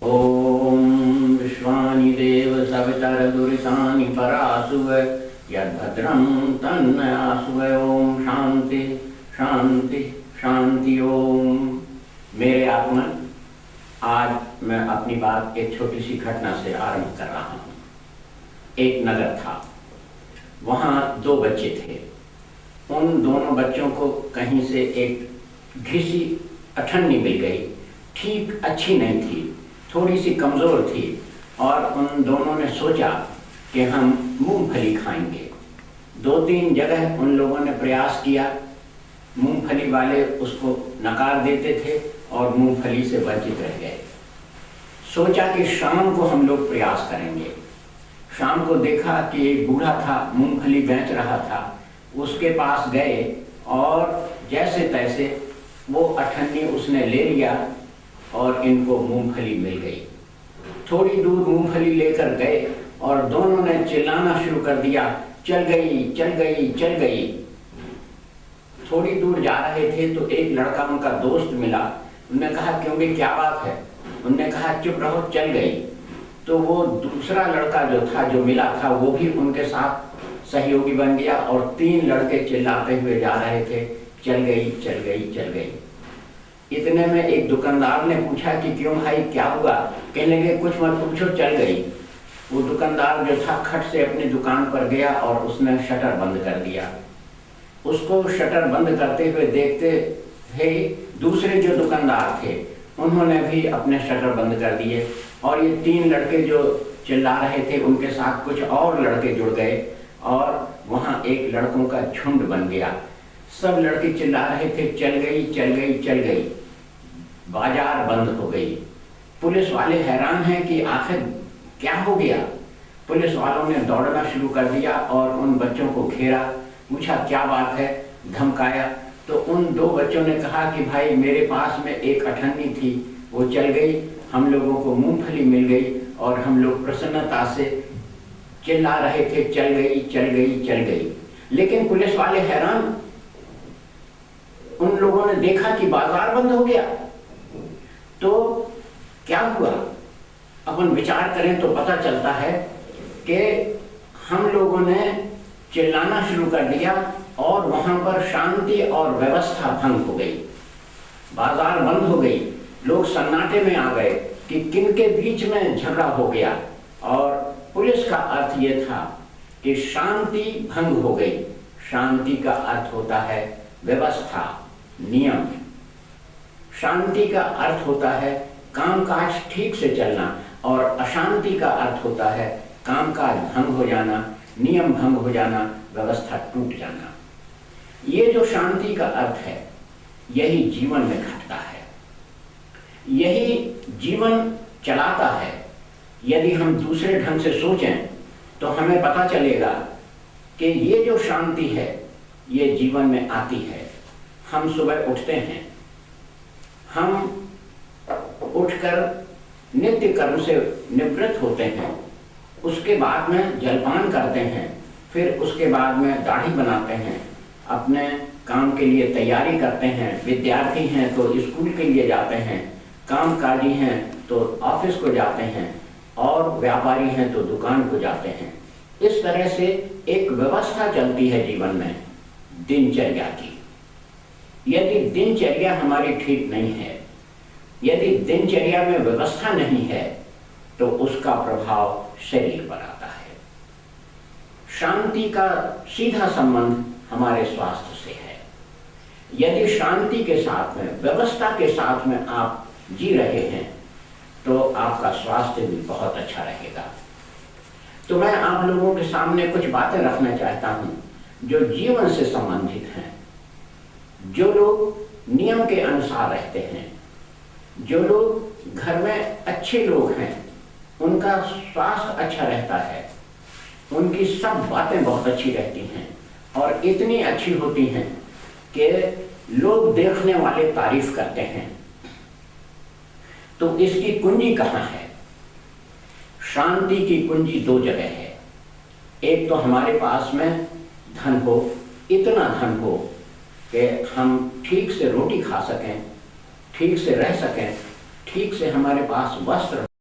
ओम विश्वानि देव सवितरदुरितानि परासुव यद्भद्रं तन्नयासुव। ओम शांति शांति शांति। ओम। मेरे आत्मन, आज मैं अपनी बात एक छोटी सी घटना से आरंभ कर रहा हूँ। एक नगर था, वहाँ दो बच्चे थे। उन दोनों बच्चों को कहीं से एक घिसी अठन्नी मिल गई। ठीक अच्छी नहीं थी, थोड़ी सी कमज़ोर थी, और उन दोनों ने सोचा कि हम मूंगफली खाएंगे। दो तीन जगह उन लोगों ने प्रयास किया, मूंगफली वाले उसको नकार देते थे और मूंगफली से वंचित रह गए। सोचा कि शाम को हम लोग प्रयास करेंगे। शाम को देखा कि एक बूढ़ा था, मूंगफली बेच रहा था। उसके पास गए और जैसे तैसे वो अठन्नी उसने ले लिया और इनको मूंगफली मिल गई। थोड़ी दूर मूंगफली लेकर गए और दोनों ने चिल्लाना शुरू कर दिया, चल गई चल गई चल गई। थोड़ी दूर जा रहे थे तो एक लड़का उनका दोस्त मिला। उन्होंने कहा, क्योंकि क्या बात है? उन्होंने कहा, चुप रहो, चल गई। तो वो दूसरा लड़का जो था, जो मिला था, वो भी उनके साथ सहयोगी बन गया और तीन लड़के चिल्लाते हुए जा रहे थे, चल गई चल गई चल गई। इतने में एक दुकानदार ने पूछा कि क्यों भाई, क्या हुआ? कहने लगे, कुछ मत पूछो, चल गई। वो दुकानदार जो था खट से अपनी दुकान पर गया और उसने शटर बंद कर दिया। उसको शटर बंद करते हुए देखते ही दूसरे जो दुकानदार थे उन्होंने भी अपने शटर बंद कर दिए, और ये तीन लड़के जो चिल्ला रहे थे उनके साथ कुछ और लड़के जुड़ गए और वहाँ एक लड़कों का झुंड बन गया। सब लड़के चिल्ला रहे थे, चल गई चल गई चल गई। बाजार बंद हो गई। पुलिस वाले हैरान हैं कि आखिर क्या हो गया। पुलिस वालों ने दौड़ना शुरू कर दिया और उन बच्चों को घेरा, पूछा क्या बात है, धमकाया। तो उन दो बच्चों ने कहा कि भाई, मेरे पास में एक अठन्नी थी, वो चल गई, हम लोगों को मूंगफली मिल गई और हम लोग प्रसन्नता से चिल्ला रहे थे, चल गई चल गई चल गई। लेकिन पुलिस वाले हैरान। उन लोगों ने देखा कि बाजार बंद हो गया। तो क्या हुआ? अपन विचार करें तो पता चलता है कि हम लोगों ने चिल्लाना शुरू कर दिया और वहां पर शांति और व्यवस्था भंग हो गई। बाजार बंद हो गई। लोग सन्नाटे में आ गए कि किनके बीच में झगड़ा हो गया, और पुलिस का अर्थ ये था कि शांति भंग हो गई। शांति का अर्थ होता है व्यवस्था, नियम। शांति का अर्थ होता है कामकाज ठीक से चलना, और अशांति का अर्थ होता है कामकाज भंग हो जाना, नियम भंग हो जाना, व्यवस्था टूट जाना। ये जो शांति का अर्थ है, यही जीवन में घटता है, यही जीवन चलाता है। यदि हम दूसरे ढंग से सोचें तो हमें पता चलेगा कि ये जो शांति है, ये जीवन में आती है। हम सुबह उठते हैं, हम उठकर नित्य कर्म से निवृत्त होते हैं, उसके बाद में जलपान करते हैं, फिर उसके बाद में दाढ़ी बनाते हैं, अपने काम के लिए तैयारी करते हैं। विद्यार्थी हैं तो स्कूल के लिए जाते हैं, कामकाजी हैं तो ऑफिस को जाते हैं, और व्यापारी हैं तो दुकान को जाते हैं। इस तरह से एक व्यवस्था चलती है जीवन में, दिनचर्या की। यदि दिनचर्या हमारी ठीक नहीं है, यदि दिनचर्या में व्यवस्था नहीं है, तो उसका प्रभाव शरीर पर आता है। शांति का सीधा संबंध हमारे स्वास्थ्य से है। यदि शांति के साथ में, व्यवस्था के साथ में आप जी रहे हैं, तो आपका स्वास्थ्य भी बहुत अच्छा रहेगा। तो मैं आप लोगों के सामने कुछ बातें रखना चाहता हूं जो जीवन से संबंधित हैं। जो लोग नियम के अनुसार रहते हैं, जो लोग घर में अच्छे लोग हैं, उनका स्वास्थ्य अच्छा रहता है, उनकी सब बातें बहुत अच्छी रहती हैं और इतनी अच्छी होती हैं कि लोग देखने वाले तारीफ करते हैं। तो इसकी कुंजी कहाँ है? शांति की कुंजी दो जगह है। एक तो हमारे पास में धन हो, इतना धन हो कि हम ठीक से रोटी खा सकें, ठीक से रह सकें, ठीक से हमारे पास वस्त्र